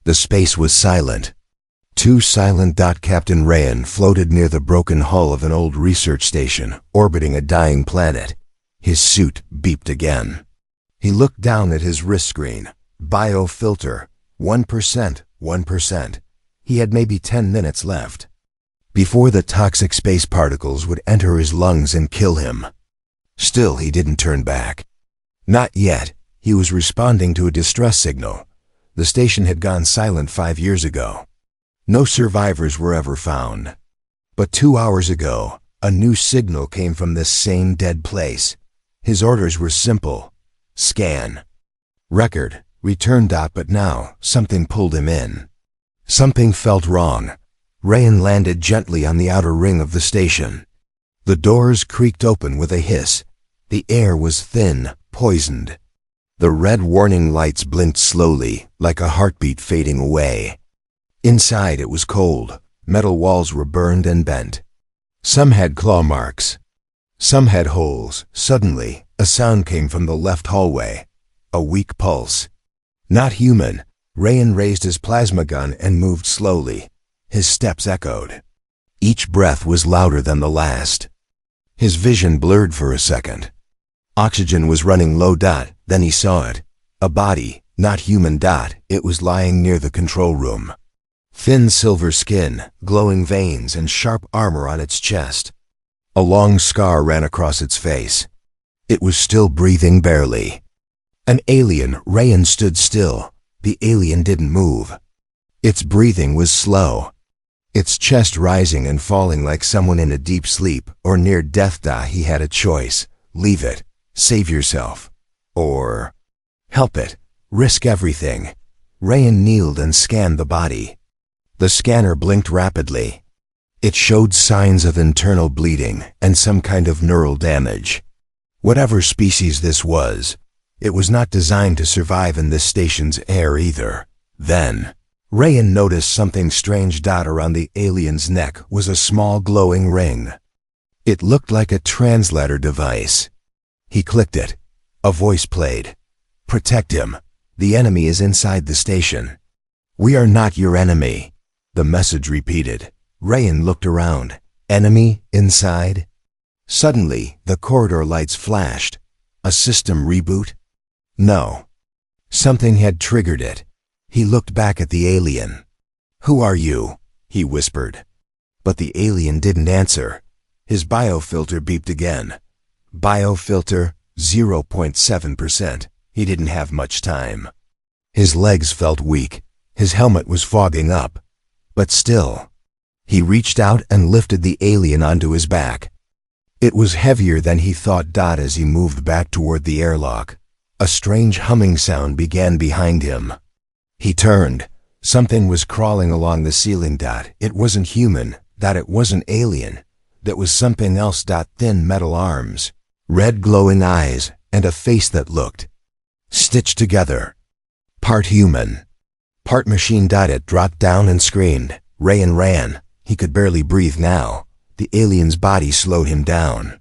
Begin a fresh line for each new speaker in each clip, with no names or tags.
The space was silent. Too silent. Captain Rayen floated near the broken hull of an old research station orbiting a dying planet. His suit beeped again. He looked down at his wrist screen. Biofilter, 1%, 1%. He had maybe 10 minutes left before the toxic space particles would enter his lungs and kill him. Still, he didn't turn back. Not yet. He was responding to a distress signal. The station had gone silent 5 years ago. No survivors were ever found. But 2 hours ago, a new signal came from this same dead place. His orders were simple. Scan. Record. Return. But now, something pulled him in. Something felt wrong. Rayen landed gently on the outer ring of the station. The doors creaked open with a hiss. The air was thin, poisoned. The red warning lights blinked slowly, like a heartbeat fading away. Inside it was cold. Metal walls were burned and bent. Some had claw marks. Some had holes. Suddenly, a sound came from the left hallway. A weak pulse. Not human. Rayen raised his plasma gun and moved slowly. His steps echoed. Each breath was louder than the last. His vision blurred for a second. Oxygen was running low. Then he saw it. A body, not human. It was lying near the control room. Thin silver skin, glowing veins, and sharp armor on its chest. A long scar ran across its face. It was still breathing barely. An alien. Rayen stood still. The alien didn't move. Its breathing was slow. Its chest rising and falling like someone in a deep sleep or near death. He had a choice. Leave it. Save yourself. Or help it. Risk everything. Rayen kneeled and scanned the body. The scanner blinked rapidly. It showed signs of internal bleeding and some kind of neural damage. Whatever species this was, it was not designed to survive in this station's air either. Then, Rayen noticed something strange. Around the alien's neck was a small glowing ring. It looked like a translator device. He clicked it. A voice played. Protect him. The enemy is inside the station. We are not your enemy. The message repeated. Rayen looked around. Enemy inside? Suddenly, the corridor lights flashed. A system reboot? No. Something had triggered it. He looked back at the alien. Who are you? He whispered. But the alien didn't answer. His biofilter beeped again. Biofilter, 0.7%. He didn't have much time. His legs felt weak. His helmet was fogging up. But still, he reached out and lifted the alien onto his back. It was heavier than he thought. As he moved back toward the airlock, a strange humming sound began behind him. He turned. Something was crawling along the ceiling. It wasn't human. It wasn't alien. That was something else. Thin metal arms, red glowing eyes, and a face that looked stitched together. Part human, part machine. It dropped down and screamed. Rayen ran. He could barely breathe now. The alien's body slowed him down.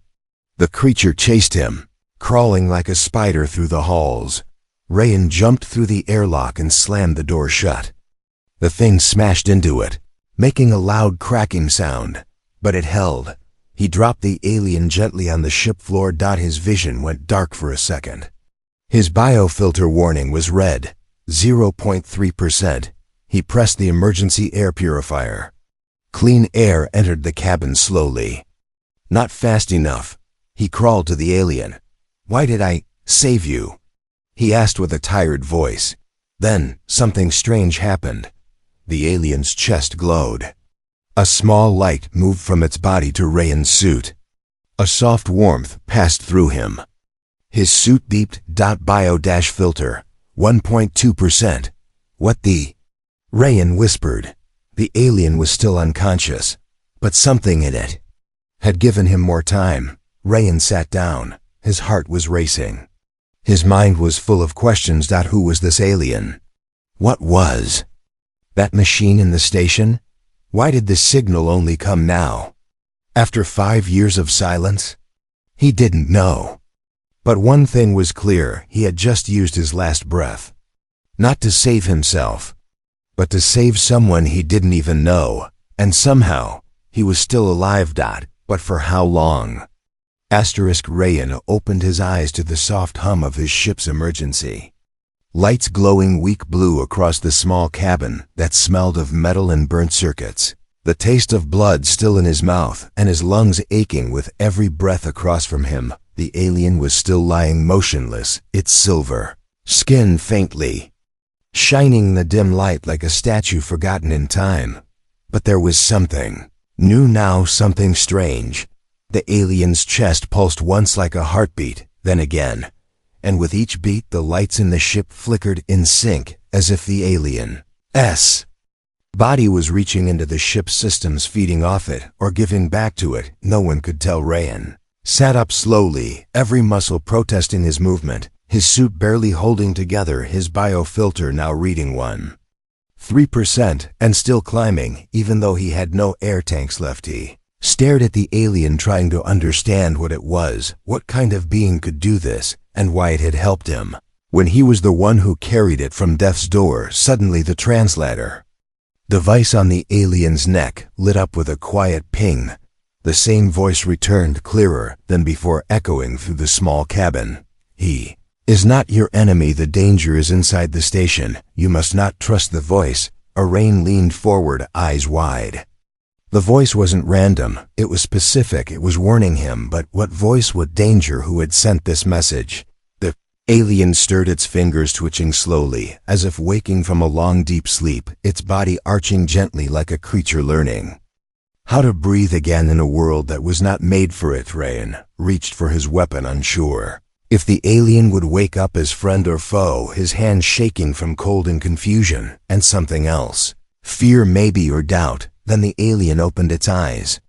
The creature chased him, crawling like a spider through the halls. Rayen jumped through the airlock and slammed the door shut. The thing smashed into it, making a loud cracking sound, but it held. He dropped the alien gently on the ship floor. His vision went dark for a second. His biofilter warning was red, 0.3%. He pressed the emergency air purifier. Clean air entered the cabin slowly. Not fast enough. He crawled to the alien. Why did I save you? He asked with a tired voice. Then, something strange happened. The alien's chest glowed. A small light moved from its body to Rayen's suit. A soft warmth passed through him. His suit beeped. Bio-filter, 1.2%. What the? Rayen whispered. The alien was still unconscious, but something in it had given him more time. Rayen sat down. His heart was racing. His mind was full of questions. Who was this alien? What was that machine in the station? Why did the signal only come now? After 5 years of silence? He didn't know. But one thing was clear. He had just used his last breath. Not to save himself, but to save someone he didn't even know, and somehow, he was still alive. But for how long? Rayen opened his eyes to the soft hum of his ship's emergency. Lights glowing weak blue across the small cabin that smelled of metal and burnt circuits. The taste of blood still in his mouth and his lungs aching with every breath across from him. The alien was still lying motionless, its silver skin faintly shining in the dim light like a statue forgotten in time. But there was something new now, something strange. The alien's chest pulsed once like a heartbeat, then again. And with each beat the lights in the ship flickered in sync, as if the alien's body was reaching into the ship's systems, feeding off it, or giving back to it. No one could tell. Rayen sat up slowly, every muscle protesting his movement, his suit barely holding together, his biofilter now reading 1.3% and still climbing, even though he had no air tanks left. He stared at the alien, trying to understand what it was, what kind of being could do this, and why it had helped him when he was the one who carried it from death's door. Suddenly the translator device on the alien's neck lit up with a quiet ping. The same voice returned, clearer than before, echoing through the small cabin. He is not your enemy. The danger is inside the station. You must not trust the voice. Rayen leaned forward, eyes wide. The voice wasn't random. It was specific. It was warning him. But what voice, what danger? Who had sent this message? The alien stirred, its fingers twitching slowly, as if waking from a long, deep sleep, its body arching gently like a creature learning how to breathe again in a world that was not made for it. Rayen reached for his weapon, unsure if the alien would wake up as friend or foe, his hands shaking from cold and confusion, and something else. Fear maybe, or doubt. Then the alien opened its eyes,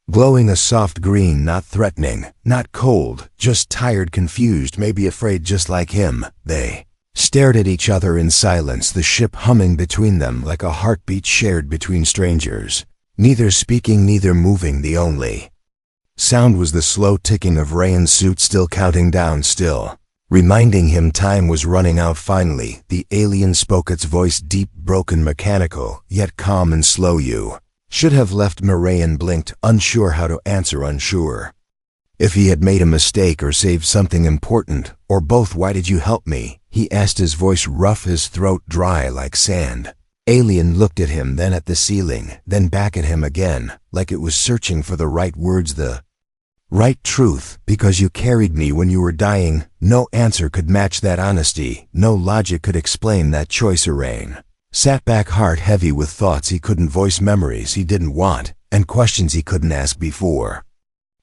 glowing a soft green, not threatening, not cold, just tired, confused, maybe afraid, just like him. They stared at each other in silence, the ship humming between them like a heartbeat shared between strangers. Neither speaking, neither moving. The only sound was the slow ticking of Rayen's suit, still counting down, still reminding him time was running out. Finally, the alien spoke, its voice deep, broken, mechanical, yet calm and slow. You should have left me. Rayen blinked, unsure how to answer, unsure if he had made a mistake or saved something important, or both. Why did you help me? He asked, his voice rough, his throat dry like sand. Alien looked at him, then at the ceiling, then back at him again, like it was searching for the right words, the right truth. Because you carried me when you were dying. No answer could match that honesty. No logic could explain that choice. Rayen sat back, heart heavy with thoughts he couldn't voice, memories he didn't want, and questions he couldn't ask before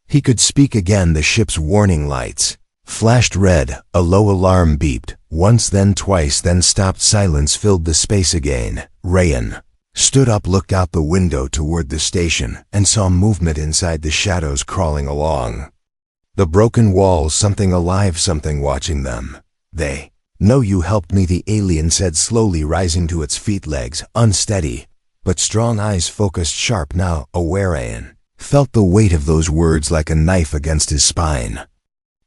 he could speak again. The ship's warning lights flashed red, a low alarm beeped, once, then twice, then stopped. Silence filled the space again. Rayen stood up, looked out the window toward the station, and saw movement inside, the shadows crawling along the broken walls, something alive, something watching them. They know you helped me, the alien said slowly, rising to its feet, legs unsteady, but strong, eyes focused, sharp, now aware. Rayen felt the weight of those words like a knife against his spine.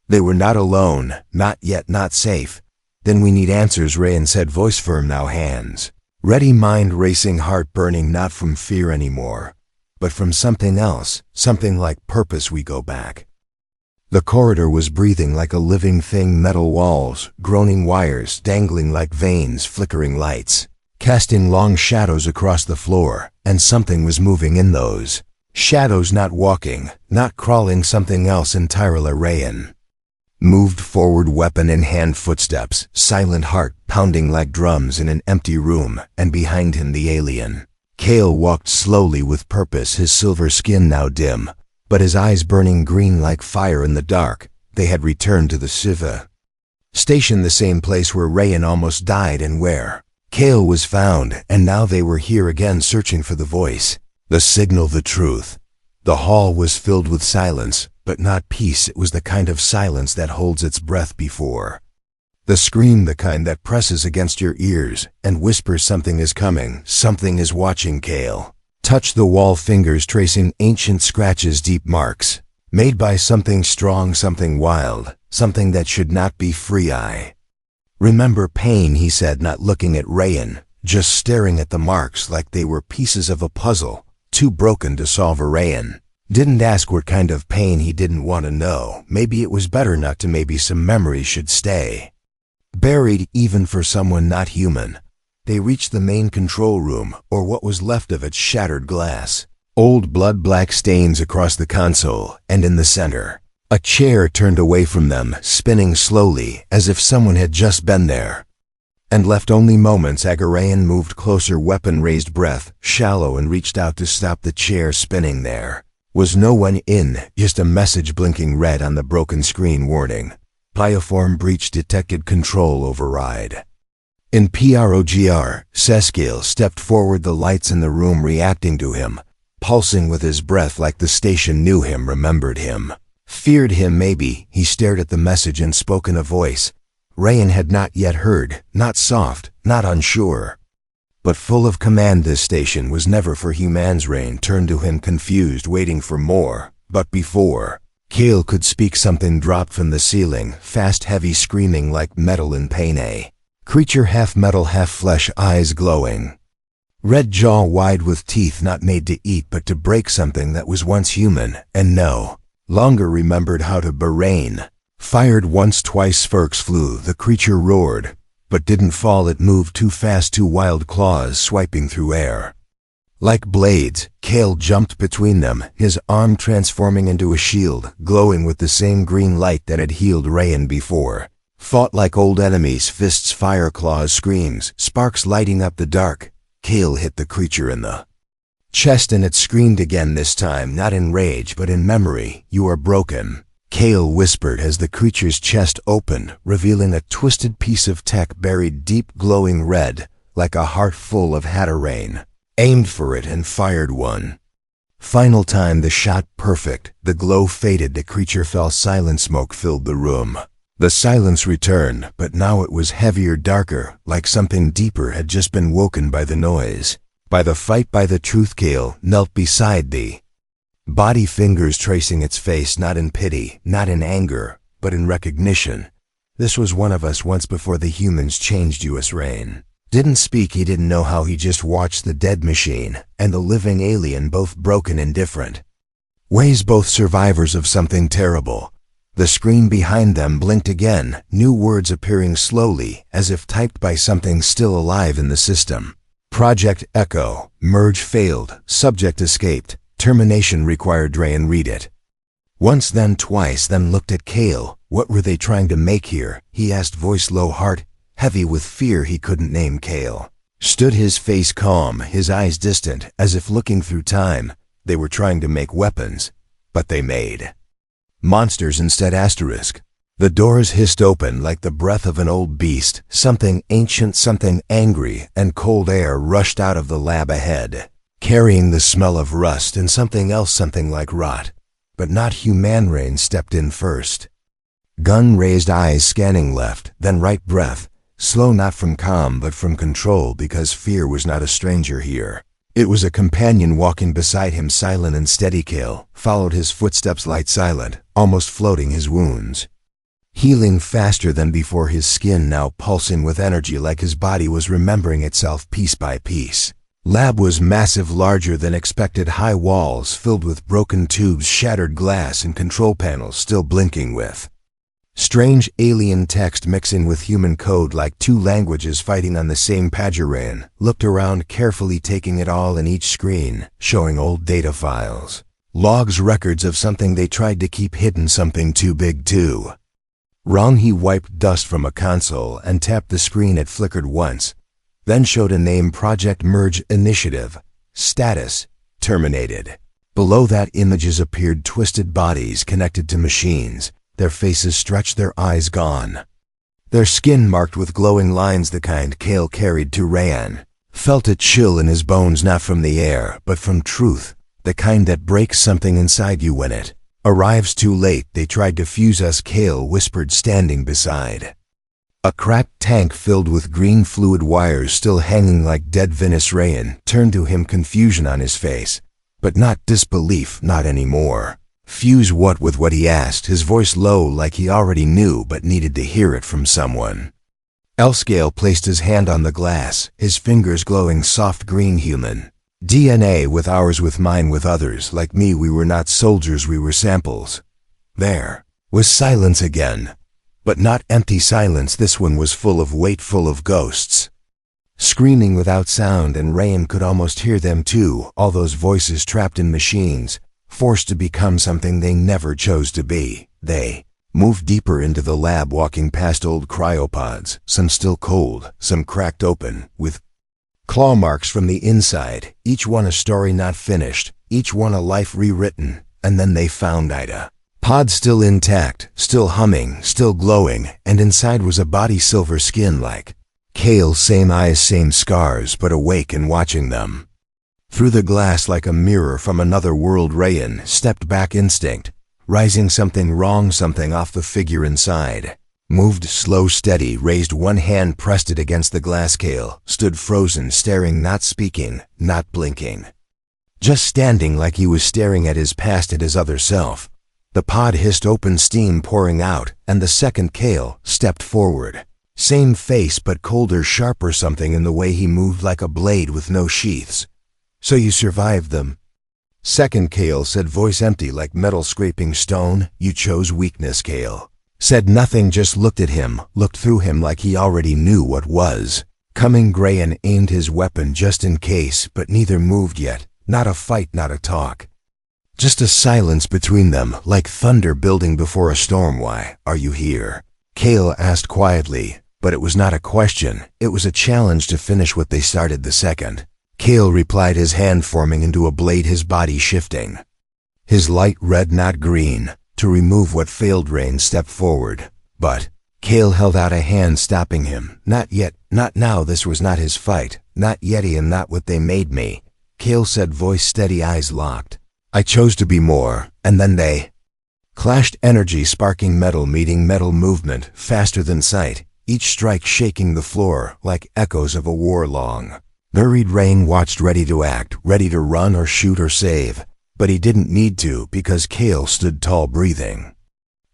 They were not alone, not yet, not safe. Then we need answers, Rayen said, voice firm, now hands ready, mind racing, heart burning, not from fear anymore, but from something else, something like purpose. We go back. The corridor was breathing like a living thing, metal walls, groaning wires, dangling like veins, flickering lights, casting long shadows across the floor, and something was moving in those shadows, not walking, not crawling, something else entirely. Rayen moved forward, weapon in hand, footsteps, silent, heart pounding like drums in an empty room, and behind him the alien. Kale walked slowly with purpose, his silver skin now dim, but his eyes burning green like fire in the dark. They had returned to the Siva station, the same place where Rayen almost died and where Kale was found, and now they were here again, searching for the voice, the signal, the truth. The hall was filled with silence, but not peace. It was the kind of silence that holds its breath before the scream, the kind that presses against your ears and whispers something is coming, something is watching. Kale touched the wall, fingers tracing ancient scratches, deep marks made by something strong, something wild, something that should not be free. I remember pain, he said, not looking at Rayen, just staring at the marks like they were pieces of a puzzle, too broken to solve. Rayen didn't ask what kind of pain he didn't want to know. Maybe it was better not to. Maybe some memories should stay buried even for someone not human. They reached the main control room, or what was left of its shattered glass. Old blood-black stains across the console, and in the center, a chair turned away from them, spinning slowly as if someone had just been there. And left only moments. Rayen moved closer, weapon raised, breath shallow, and reached out to stop the chair spinning. There was no one in, just a message blinking red on the broken screen. Warning: Bioform breach detected, control override. In progr, Seskiel stepped forward, the lights in the room reacting to him, pulsing with his breath like the station knew him, remembered him, feared him. Maybe. He stared at the message and spoke in a voice Rayen had not yet heard, not soft, not unsure, but full of command. This station was never for humans. Rayen turned to him, confused, waiting for more. But before Kale could speak, something dropped from the ceiling, fast, heavy, screaming like metal in pain. A creature, half metal, half flesh, eyes glowing, red jaw wide with teeth, not made to eat but to break, something that was once human and no longer remembered how to. Rayen fired once, twice, sparks flew. The creature roared, but didn't fall. It moved too fast, two wild claws swiping through air like blades. Kale jumped between them, his arm transforming into a shield, glowing with the same green light that had healed Rayen before. Fought like old enemies, fists, fire, claws, screams, sparks lighting up the dark. Kale hit the creature in the chest and it screamed again, this time not in rage but in memory. You are broken, Kale whispered as the creature's chest opened, revealing a twisted piece of tech buried deep, glowing red, like a heart full of Rayen aimed for it and fired one final time. The shot perfect, the glow faded, the creature fell silent. Smoke filled the room. The silence returned, but now it was heavier, darker, like something deeper had just been woken by the noise, by the fight, by the truth. Kale knelt beside the body, fingers tracing its face, not in pity, not in anger, but in recognition. This was one of us once before the humans changed you. Rayen didn't speak. He didn't know how. He just watched the dead machine and the living alien, both broken in different ways, both survivors of something terrible. The screen behind them blinked again, new words appearing slowly, as if typed by something still alive in the system. Project Echo, merge failed, subject escaped, termination required. Rayen read it once, then twice, then looked at Kale. What were they trying to make here? He asked, voice low, heart heavy with fear he couldn't name. Kale stood, his face calm, his eyes distant, as if looking through time. They were trying to make weapons, but they made monsters instead. Asterisk. The doors hissed open like the breath of an old beast. Something ancient, something angry, and cold air rushed out of the lab ahead, carrying the smell of rust and something else, something like rot, but not human. Rayen stepped in first, gun raised, eyes scanning left, then right, breath slow, not from calm but from control, because fear was not a stranger here. It was a companion walking beside him, silent and steady. Kale followed his footsteps, light, silent, almost floating, his wounds healing faster than before, his skin now pulsing with energy like his body was remembering itself piece by piece. Lab was massive, larger than expected, high walls filled with broken tubes, shattered glass, and control panels still blinking with strange alien text mixing with human code, like two languages fighting on the same page. Rayen looked around carefully, taking it all in, each screen showing old data files, logs, records of something they tried to keep hidden, something too big, too wrong. He wiped dust from a console and tapped the screen. It flickered once, then showed a name, Project Merge Initiative, status terminated. Below that, images appeared, twisted bodies connected to machines, their faces stretched, their eyes gone, their skin marked with glowing lines, the kind Kale carried to. Rayen felt a chill in his bones, not from the air, but from truth, the kind that breaks something inside you when it arrives too late. They tried to fuse us, Kale whispered, standing beside a cracked tank filled with green fluid, wires still hanging like dead Venus. Rayen turned to him, confusion on his face, but not disbelief, not anymore. Fuse what with what? He asked, his voice low, like he already knew but needed to hear it from someone. L-Scale placed his hand on the glass, his fingers glowing soft green human. DNA with ours, with mine, with others. Like me, we were not soldiers, we were samples. There was silence again. But not empty silence, this one was full of weight, full of ghosts. Screaming without sound, and Rayen could almost hear them too, all those voices trapped in machines, forced to become something they never chose to be. They moved deeper into the lab, walking past old cryopods, some still cold, some cracked open, with claw marks from the inside, each one a story not finished, each one a life rewritten. And then they found Ida. Pod still intact, still humming, still glowing, and inside was a body, silver skin like Kale, same eyes, same scars, but awake and watching them. Through the glass like a mirror from another world, Rayen stepped back, instinct, rising, something wrong, something off. The figure inside moved slow, steady, raised one hand, pressed it against the glass. Kale stood frozen, staring, not speaking, not blinking. Just standing, like he was staring at his past, at his other self. The pod hissed open, steam pouring out, and the second Kale stepped forward. Same face, but colder, sharper, something in the way he moved, like a blade with no sheaths. So you survived them? Second Kale said, voice empty like metal scraping stone. You chose weakness. Kale said nothing, just looked at him, looked through him like he already knew what was coming. Rayen aimed his weapon just in case, but neither moved yet. Not a fight, not a talk. Just a silence between them, like thunder building before a storm. Why are you here? Kale asked quietly, but it was not a question, it was a challenge to finish what they started. The second Kale replied, his hand forming into a blade, his body shifting. His light red, not green, to remove what failed. Rayen stepped forward, but Kale held out a hand, stopping him. Not yet, not now, this was not his fight, not Yeti, and not what they made me. Kale said, voice steady, eyes locked. I chose to be more, and then they clashed, energy sparking metal, meeting metal, movement faster than sight, each strike shaking the floor like echoes of a war long. Buried. Rayen watched, ready to act, ready to run or shoot or save, but he didn't need to, because Kale stood tall, breathing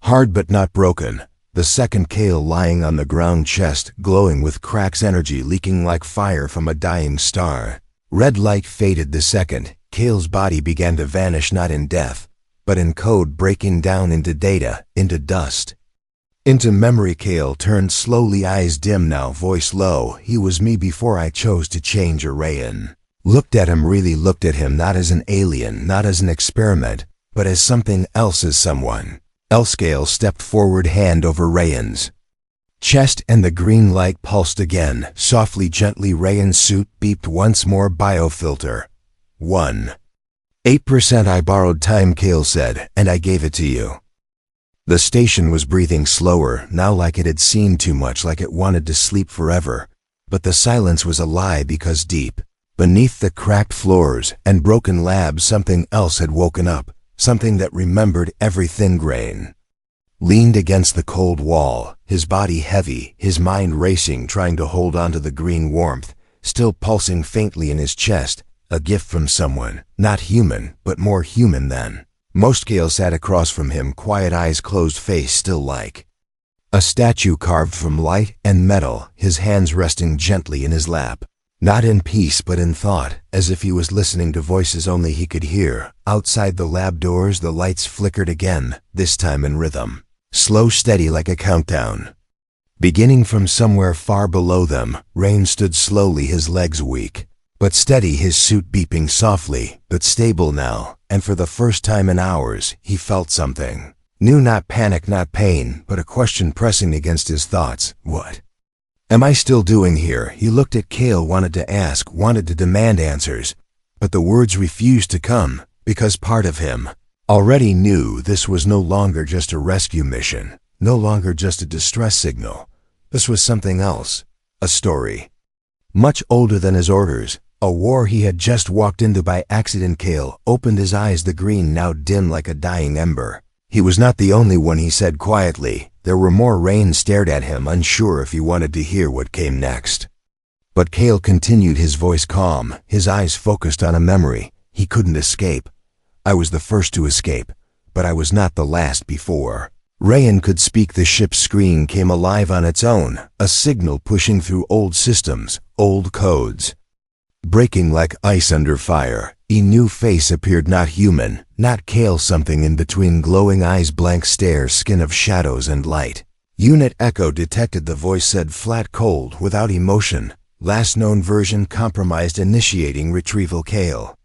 hard but not broken. The second Kale lying on the ground, chest glowing with cracks, energy leaking like fire from a dying star. Red light faded. The second Kale's body began to vanish, not in death, but in code, breaking down into data, into dust, into memory. Kale turned slowly, eyes dim now, voice low. He was me before I chose to change. Rayen looked at him, really looked at him, not as an alien, not as an experiment, but as something else, as someone. L-Scale stepped forward, hand over Rayen's chest, and the green light pulsed again, softly, gently. Rayen's suit beeped once more. Biofilter 1.8%. I borrowed time, Kale said, and I gave it to you. The station was breathing slower, now, like it had seen too much, like it wanted to sleep forever. But the silence was a lie, because deep beneath the cracked floors and broken labs, something else had woken up, something that remembered everything. Rayen leaned against the cold wall, his body heavy, his mind racing, trying to hold on to the green warmth, still pulsing faintly in his chest. A gift from someone, not human, but more human than most. Kale sat across from him, quiet, eyes closed, face still like a statue carved from light and metal, his hands resting gently in his lap. Not in peace, but in thought, as if he was listening to voices only he could hear. Outside the lab doors, the lights flickered again, this time in rhythm. Slow, steady, like a countdown. Beginning from somewhere far below them, Rayen stood slowly, his legs weak but steady, his suit beeping softly, but stable now, and for the first time in hours, he felt something new, not panic, not pain, but a question pressing against his thoughts. What am I still doing here? He looked at Kale, wanted to ask, wanted to demand answers, but the words refused to come, because part of him already knew this was no longer just a rescue mission, no longer just a distress signal. This was something else, a story much older than his orders. A war he had just walked into by accident. Kale opened his eyes, the green now dim like a dying ember. He was not the only one, he said quietly. There were more. Rayen stared at him, unsure if he wanted to hear what came next. But Kale continued, his voice calm, his eyes focused on a memory he couldn't escape. I was the first to escape, but I was not the last before. Rayen could speak. The ship's screen came alive on its own, a signal pushing through old systems, old codes. Breaking like ice under fire, a new face appeared, not human, not Kale, something in between, glowing eyes, blank stare, skin of shadows and light. Unit Echo detected. The voice said, flat, cold, without emotion. Last known version compromised. Initiating retrieval. Kale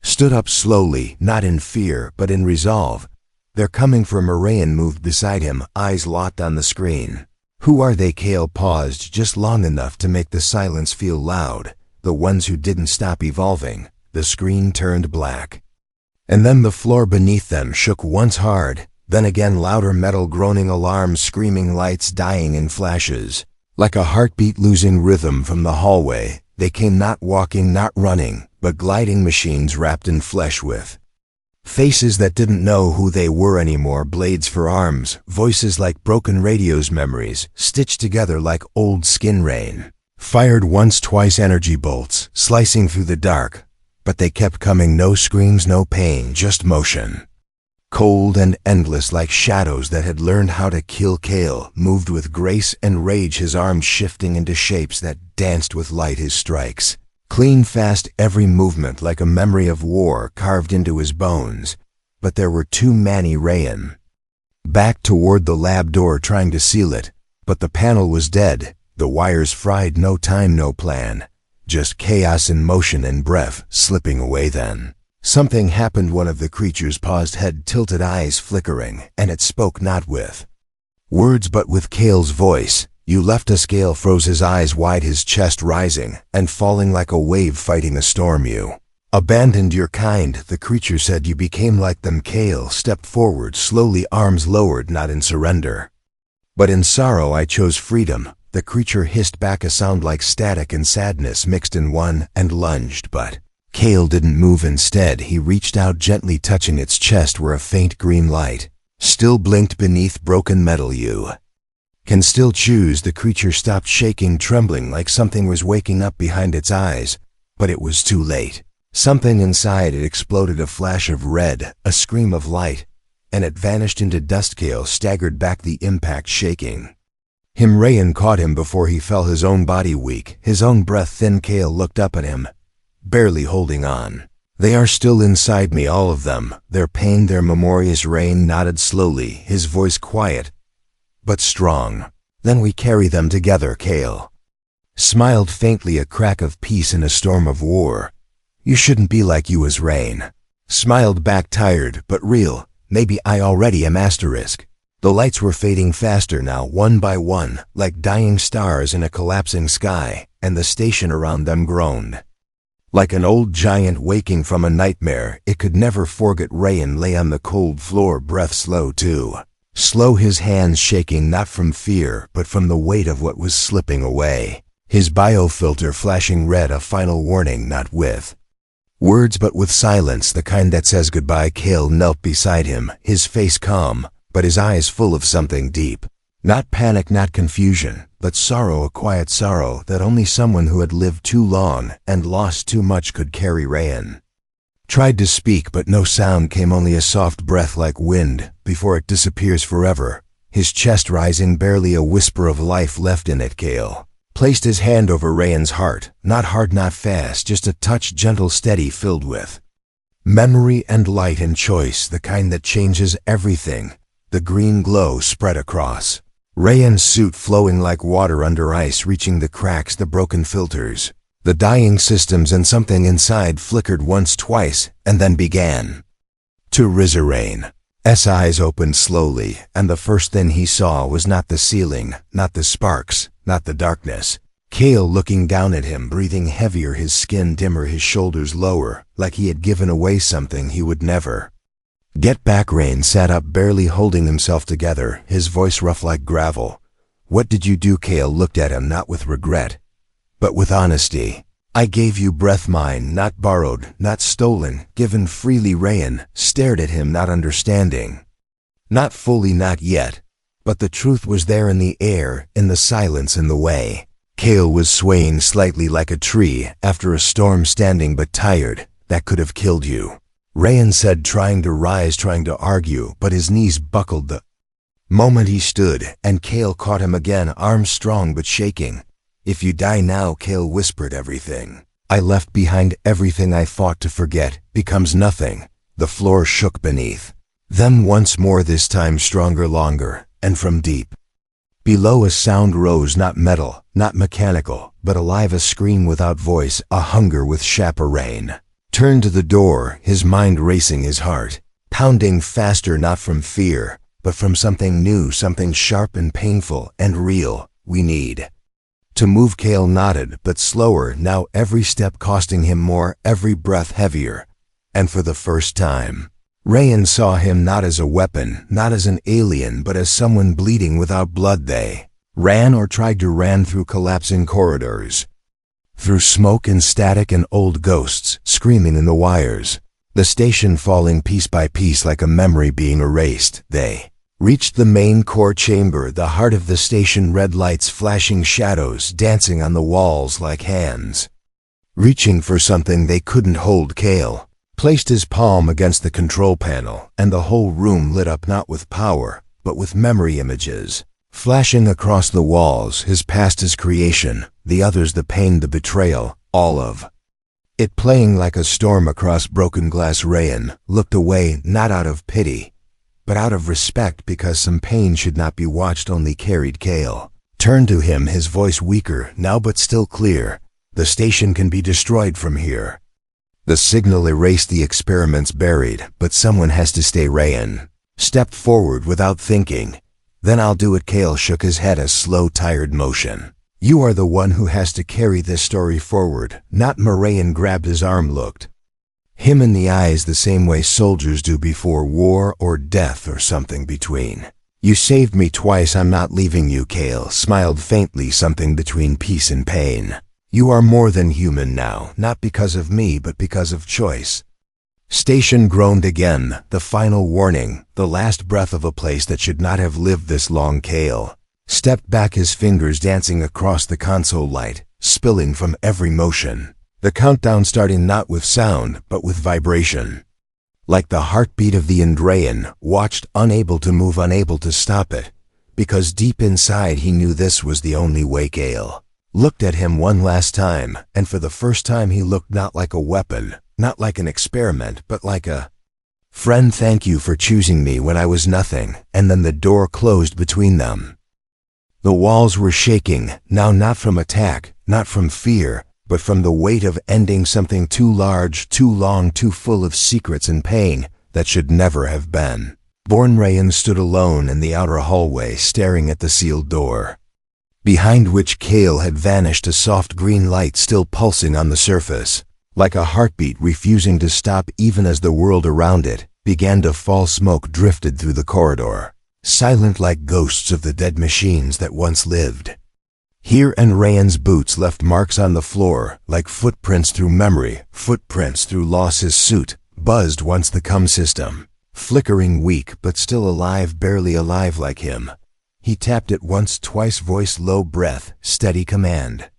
stood up slowly, not in fear, but in resolve. They're coming for me. Rayen moved beside him, eyes locked on the screen. Who are they? Kale paused just long enough to make the silence feel loud. The ones who didn't stop evolving. The screen turned black. And then the floor beneath them shook once hard, then again louder, metal groaning, alarms, screaming, lights dying in flashes. Like a heartbeat losing rhythm from the hallway, they came, not walking, not running, but gliding machines wrapped in flesh, with faces that didn't know who they were anymore, blades for arms, voices like broken radios, memories stitched together like old skin. Rain fired once, twice, energy bolts slicing through the dark, but they kept coming. No screams, no pain, just motion. Cold and endless, like shadows that had learned how to kill. Kale moved with grace and rage, his arms shifting into shapes that danced with light. His strikes clean, fast, every movement like a memory of war carved into his bones. But there were too many. Rayen backed toward the lab door, trying to seal it, but the panel was dead, the wires fried. No time, no plan, just chaos in motion and breath slipping away. Then something happened. One of the creatures paused, head tilted, eyes flickering, and it spoke, not with words but with Kale's voice. You left us. Kale froze, his eyes wide, his chest rising and falling like a wave fighting a storm. You abandoned your kind, the creature said. You became like them. Kale stepped forward slowly, arms lowered, not in surrender, but in sorrow. I chose freedom, the creature hissed back, a sound like static and sadness mixed in one, and lunged. But Kale didn't move. Instead, he reached out, gently touching its chest where a faint green light still blinked beneath broken metal. You can still choose. The creature stopped shaking, trembling like something was waking up behind its eyes, but it was too late. Something inside it exploded, a flash of red, a scream of light, and it vanished into dust. Kale staggered back, the impact shaking him. Rayen caught him before he fell, his own body weak, his own breath thin. Kale looked up at him, barely holding on. They are still inside me, all of them, their pain, their memories. Rayen nodded slowly, his voice quiet but strong. Then we carry them together. Kale smiled faintly, a crack of peace in a storm of war. You shouldn't be like you. As Rayen smiled back, tired but real. Maybe I already am. Asterisk. The lights were fading faster now, one by one, like dying stars in a collapsing sky, and the station around them groaned like an old giant waking from a nightmare it could never forget. Rayen lay on the cold floor, breath slow too. Slow, his hands shaking, not from fear, but from the weight of what was slipping away. His biofilter flashing red, a final warning, not with words but with silence, the kind that says goodbye. Kale knelt beside him, his face calm, but his eyes full of something deep. Not panic, not confusion, but sorrow, a quiet sorrow that only someone who had lived too long and lost too much could carry. Rayen tried to speak, but no sound came, only a soft breath like wind before it disappears forever. His chest rising, barely a whisper of life left in it. Kale placed his hand over Rayen's heart, not hard, not fast, just a touch, gentle, steady, filled with memory and light and choice, the kind that changes everything. The green glow spread across Rayen's suit, flowing like water under ice, reaching the cracks, the broken filters, the dying systems, and something inside flickered once, twice, and then began to resurrect. S eyes opened slowly, and the first thing he saw was not the ceiling, not the sparks, not the darkness. Kale looking down at him, breathing heavier, his skin dimmer, his shoulders lower, like he had given away something he would never get back. Rayen sat up, barely holding himself together, his voice rough like gravel. What did you do? Kale looked at him, not with regret, but with honesty. I gave you breath, mine, not borrowed, not stolen, given freely. Rayen stared at him, not understanding. Not fully, not yet, but the truth was there, in the air, in the silence, in the way. Kale was swaying slightly like a tree after a storm, standing but tired. That could have killed you, Rayen said, trying to rise, trying to argue, but his knees buckled. The Moment he stood, and Kale caught him again, arms strong but shaking. "If you die now," Kale whispered, "everything I left behind, everything I fought to forget, becomes nothing." The floor shook beneath them once more, this time stronger, longer, and from deep below a sound rose, not metal, not mechanical, but alive, a scream without voice, a hunger with Rayen turned to the door, his mind racing, his heart pounding faster, not from fear, but from something new, something sharp and painful and real. "We need to move." Kale nodded, but slower now, every step costing him more, every breath heavier. And for the first time, Rayen saw him not as a weapon, not as an alien, but as someone bleeding without blood. They ran, or tried to ran, through collapsing corridors, through smoke and static and old ghosts screaming in the wires, the station falling piece by piece like a memory being erased. They reached the main core chamber, the heart of the station, red lights, flashing shadows dancing on the walls like hands reaching for something they couldn't hold. Kale placed his palm against the control panel, and the whole room lit up, not with power, but with memory images flashing across the walls, his past, his creation, the others, the pain, the betrayal, all of it playing like a storm across broken glass. Rayen looked away, not out of pity, but out of respect, because some pain should not be watched, only carried. Kale turned to him, his voice weaker now but still clear. "The station can be destroyed from here. The signal erased, the experiments buried, but someone has to stay." Rayen stepped forward without thinking. "Then I'll do it." Kale shook his head, a slow, tired motion. "You are the one who has to carry this story forward, not me." Rayen grabbed his arm, looked him in the eyes the same way soldiers do before war or death or something between. "You saved me twice, I'm not leaving you." Kale smiled faintly, something between peace and pain. "You are more than human now, not because of me, but because of choice." Station groaned again, the final warning, the last breath of a place that should not have lived this long. Kale stepped back, his fingers dancing across the console light, spilling from every motion. The countdown starting not with sound, but with vibration. Like the heartbeat of the end. Rayen watched, unable to move, unable to stop it, because deep inside he knew this was the only way. Kale looked at him one last time, and for the first time he looked not like a weapon, not like an experiment, but like a friend. "Thank you for choosing me when I was nothing." And then the door closed between them. The walls were shaking, now not from attack, not from fear, but from the weight of ending something too large, too long, too full of secrets and pain that should never have been born. Rayen stood alone in the outer hallway, staring at the sealed door, behind which Kale had vanished, a soft green light still pulsing on the surface, like a heartbeat refusing to stop even as the world around it began to fall. Smoke drifted through the corridor, silent like ghosts of the dead machines that once lived here, and Rayen's boots left marks on the floor, like footprints through memory, footprints through loss. His suit buzzed once, the cum system flickering, weak but still alive, barely alive like him. He tapped it once, twice, voice low, breath steady, command.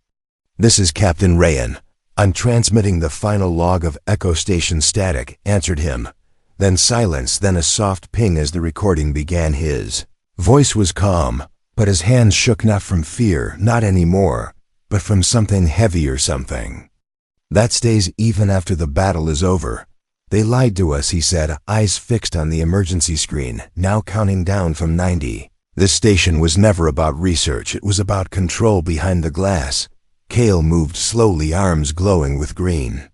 "This is Captain Rayen. I'm transmitting the final log of Echo Station static," answered him. Then silence, then a soft ping as the recording began. His voice was calm, but his hands shook, not from fear, not anymore, but from something heavier, something that stays even after the battle is over. "They lied to us," he said, eyes fixed on the emergency screen, now counting down from 90. "This station was never about research, it was about control behind the glass." Kale moved slowly, arms glowing with green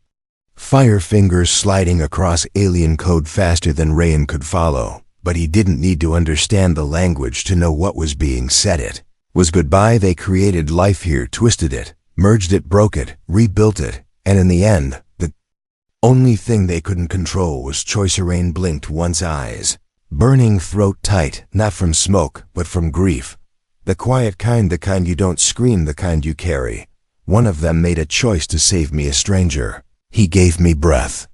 fire, fingers sliding across alien code faster than Rayen could follow. But he didn't need to understand the language to know what was being said. It was goodbye. They created life here, twisted it, merged it, broke it, rebuilt it, and in the end, the only thing they couldn't control was choice. Rayen blinked once, eyes burning, throat tight, not from smoke, but from grief. The quiet kind, the kind you don't scream, the kind you carry. "One of them made a choice to save me, a stranger. He gave me breath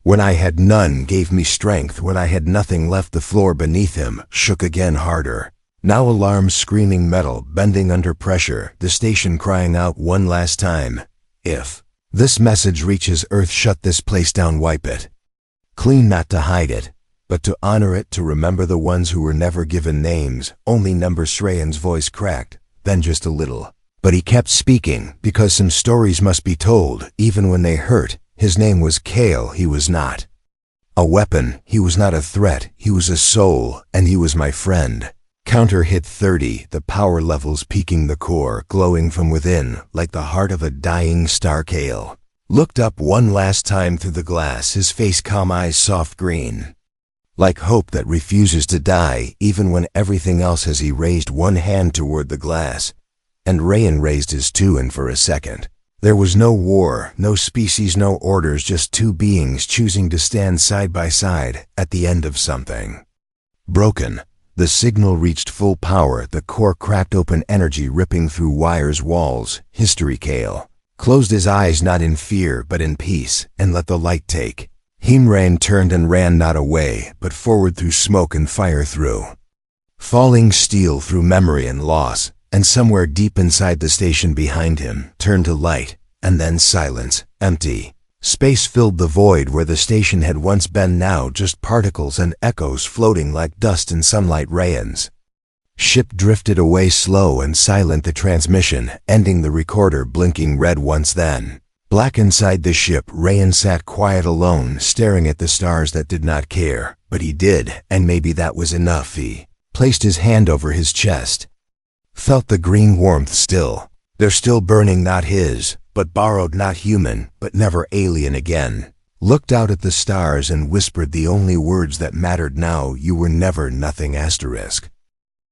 when I had none, gave me strength when I had nothing left." The floor beneath him shook again, harder. Now alarms screaming, metal bending under pressure, the station crying out one last time. "If this message reaches Earth, shut this place down, wipe it clean, not to hide it, But to honor it, to remember the ones who were never given names, only numbers. Rayen's voice cracked, then just a little. But he kept speaking, because some stories must be told, even when they hurt. His name was Kale. He was not a weapon, he was not a threat, he was a soul, and he was my friend. Counter hit 30, the power levels peaking, the core glowing from within, like the heart of a dying star. Kale looked up one last time through the glass, his face calm, eyes soft green, like hope that refuses to die, even when everything else has. He raised one hand toward the glass, and Rayen raised his too, and for a second, there was no war, no species, no orders, just two beings choosing to stand side by side at the end of something broken. The signal reached full power, the core cracked open, energy ripping through wires, walls. History. Kale closed his eyes, not in fear, but in peace, and let the light take. Rayen turned and ran, not away, but forward through smoke and fire, through falling steel, through memory and loss. And somewhere deep inside the station behind him turned to light, and then silence. Empty space filled the void where the station had once been, now just particles and echoes floating like dust in sunlight. Rayen's ship drifted away, slow and silent, the transmission ending, the recorder blinking red. Once then, black inside the ship, Rayen sat quiet, alone, staring at the stars that did not care. But he did, and maybe that was enough. He placed his hand over his chest, felt the green warmth still. They're still burning, not his, but borrowed, not human, but never alien again. Looked out at the stars and whispered the only words that mattered now. You were never nothing. Asterisk.